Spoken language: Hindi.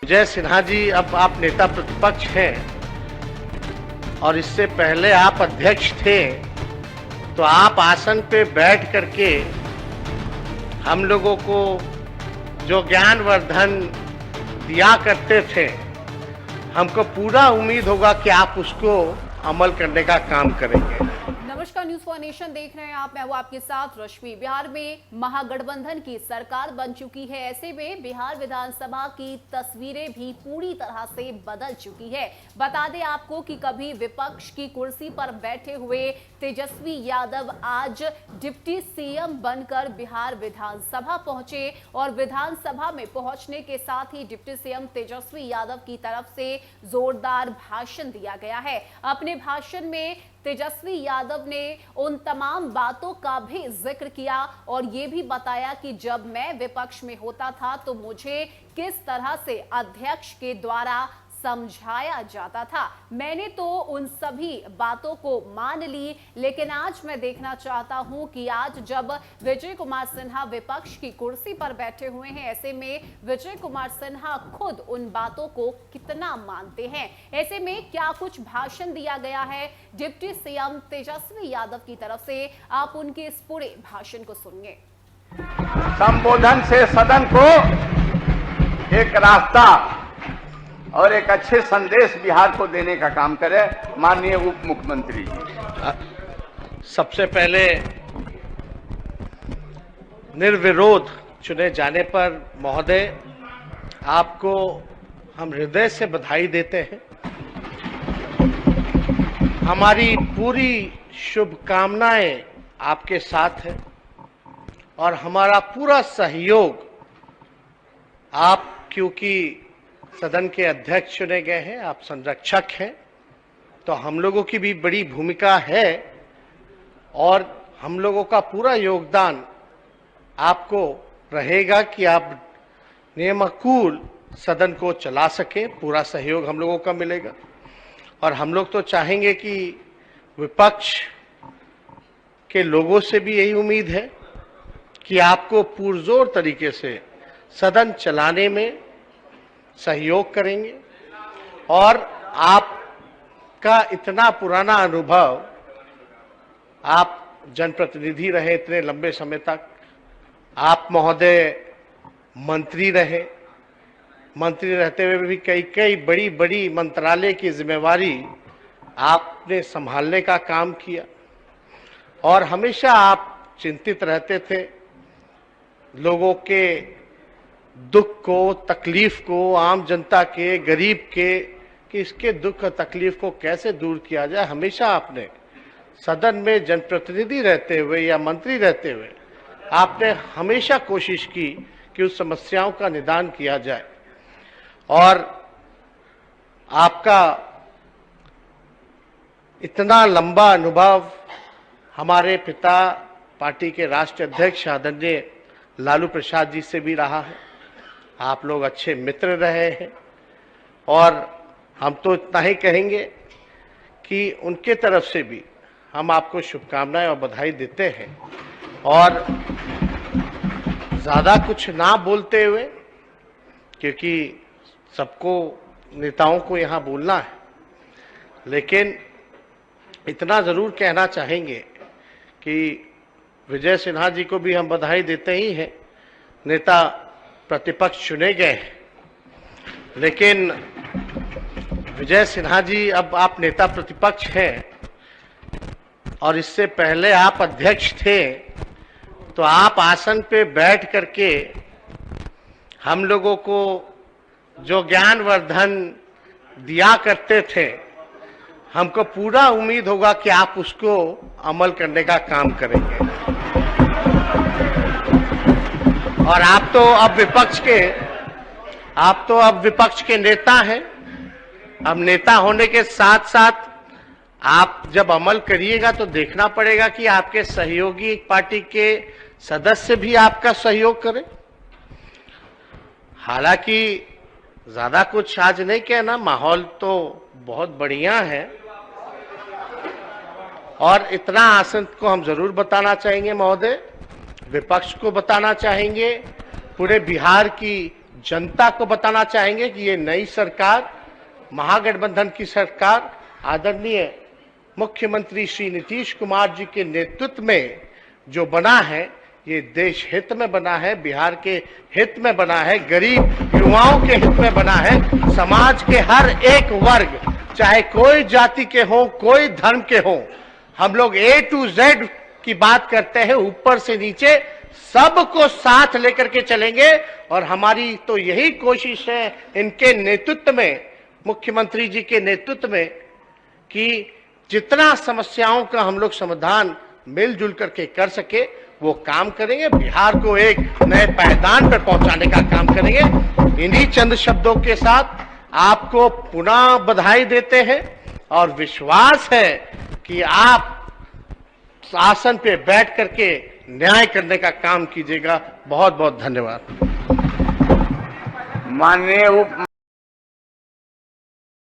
विजय सिन्हा जी, अब आप नेता प्रतिपक्ष हैं और इससे पहले आप अध्यक्ष थे, तो आप आसन पे बैठ करके हम लोगों को जो ज्ञानवर्धन दिया करते थे, हमको पूरा उम्मीद होगा कि आप उसको अमल करने का काम करेंगे। नमस्कार, न्यूज़ फॉर नेशन देख रहे हैं आप। मैं हूं आपके साथ रश्मि। बिहार में महागठबंधन की सरकार बन चुकी है। ऐसे में बिहार विधानसभा की तस्वीरें भी पूरी तरह से बदल चुकी है। बता दें आपको कि कभी विपक्ष की कुर्सी पर बैठे हुए तेजस्वी यादव आज डिप्टी सीएम बनकर बिहार विधानसभा पहुंचे और विधानसभा में पहुंचने के साथ ही डिप्टी सीएम तेजस्वी यादव की तरफ से जोरदार भाषण दिया गया है। अपने भाषण में तेजस्वी यादव ने उन तमाम बातों का भी जिक्र किया और यह भी बताया कि जब मैं विपक्ष में होता था तो मुझे किस तरह से अध्यक्ष के द्वारा समझाया जाता था। मैंने तो उन सभी बातों को मान ली, लेकिन आज मैं देखना चाहता हूं कि आज जब विजय कुमार सिन्हा विपक्ष की कुर्सी पर बैठे हुए हैं, ऐसे में विजय कुमार सिन्हा खुद उन बातों को कितना मानते हैं। ऐसे में क्या कुछ भाषण दिया गया है डिप्टी सीएम तेजस्वी यादव की तरफ से, आप उनके इस पूरे भाषण को सुनिए। संबोधन से सदन को एक रास्ता और एक अच्छे संदेश बिहार को देने का काम करे माननीय उप मुख्यमंत्री। सबसे पहले निर्विरोध चुने जाने पर महोदय, आपको हम हृदय से बधाई देते हैं। हमारी पूरी शुभकामनाएं आपके साथ है और हमारा पूरा सहयोग, आप क्योंकि सदन के अध्यक्ष चुने गए हैं, आप संरक्षक हैं, तो हम लोगों की भी बड़ी भूमिका है और हम लोगों का पूरा योगदान आपको रहेगा कि आप नियमानुकूल सदन को चला सके। पूरा सहयोग हम लोगों का मिलेगा और हम लोग तो चाहेंगे कि विपक्ष के लोगों से भी यही उम्मीद है कि आपको पुरजोर तरीके से सदन चलाने में सहयोग करेंगे और आपका इतना पुराना अनुभव, आप जनप्रतिनिधि रहे इतने लंबे समय तक, आप महोदय मंत्री रहे, मंत्री रहते हुए भी कई बड़ी बड़ी मंत्रालय की जिम्मेवारी आपने संभालने का काम किया और हमेशा आप चिंतित रहते थे लोगों के दुख को, तकलीफ को, आम जनता के, गरीब के, कि इसके दुख और तकलीफ को कैसे दूर किया जाए। हमेशा आपने सदन में जनप्रतिनिधि रहते हुए या मंत्री रहते हुए आपने हमेशा कोशिश की कि उस समस्याओं का निदान किया जाए और आपका इतना लंबा अनुभव हमारे पिता पार्टी के राष्ट्रीय अध्यक्ष आदरणीय लालू प्रसाद जी से भी रहा है। आप लोग अच्छे मित्र रहे हैं और हम तो इतना ही कहेंगे कि उनके तरफ से भी हम आपको शुभकामनाएं और बधाई देते हैं और ज़्यादा कुछ ना बोलते हुए, क्योंकि सबको नेताओं को यहाँ बोलना है, लेकिन इतना ज़रूर कहना चाहेंगे कि विजय सिन्हा जी को भी हम बधाई देते ही हैं, नेता प्रतिपक्ष चुने गए हैं, लेकिन विजय सिन्हा जी, अब आप नेता प्रतिपक्ष हैं और इससे पहले आप अध्यक्ष थे, तो आप आसन पे बैठ करके हम लोगों को जो ज्ञानवर्धन दिया करते थे, हमको पूरा उम्मीद होगा कि आप उसको अमल करने का काम करेंगे और आप तो अब विपक्ष के नेता हैं। अब नेता होने के साथ साथ आप जब अमल करिएगा तो देखना पड़ेगा कि आपके सहयोगी पार्टी के सदस्य भी आपका सहयोग करें। हालांकि ज्यादा कुछ आज नहीं कहना, माहौल तो बहुत बढ़िया है और इतना आसन को हम जरूर बताना चाहेंगे महोदय, विपक्ष को बताना चाहेंगे, पूरे बिहार की जनता को बताना चाहेंगे कि ये नई सरकार, महागठबंधन की सरकार, आदरणीय मुख्यमंत्री श्री नीतीश कुमार जी के नेतृत्व में जो बना है, ये देश हित में बना है, बिहार के हित में बना है, गरीब युवाओं के हित में बना है, समाज के हर एक वर्ग, चाहे कोई जाति के हो, कोई धर्म के हो, हम लोग A to Z की बात करते हैं, ऊपर से नीचे सबको साथ लेकर के चलेंगे। और हमारी तो यही कोशिश है इनके नेतृत्व में, मुख्यमंत्री जी के नेतृत्व में, कि जितना समस्याओं का हम लोग समाधान मिलजुल करके कर सके वो काम करेंगे, बिहार को एक नए पायदान पर पहुंचाने का काम करेंगे। इन्हीं चंद शब्दों के साथ आपको पुनः बधाई देते हैं और विश्वास है कि आप आसन पे बैठ करके न्याय करने का काम कीजिएगा। बहुत बहुत धन्यवाद। माननीय उप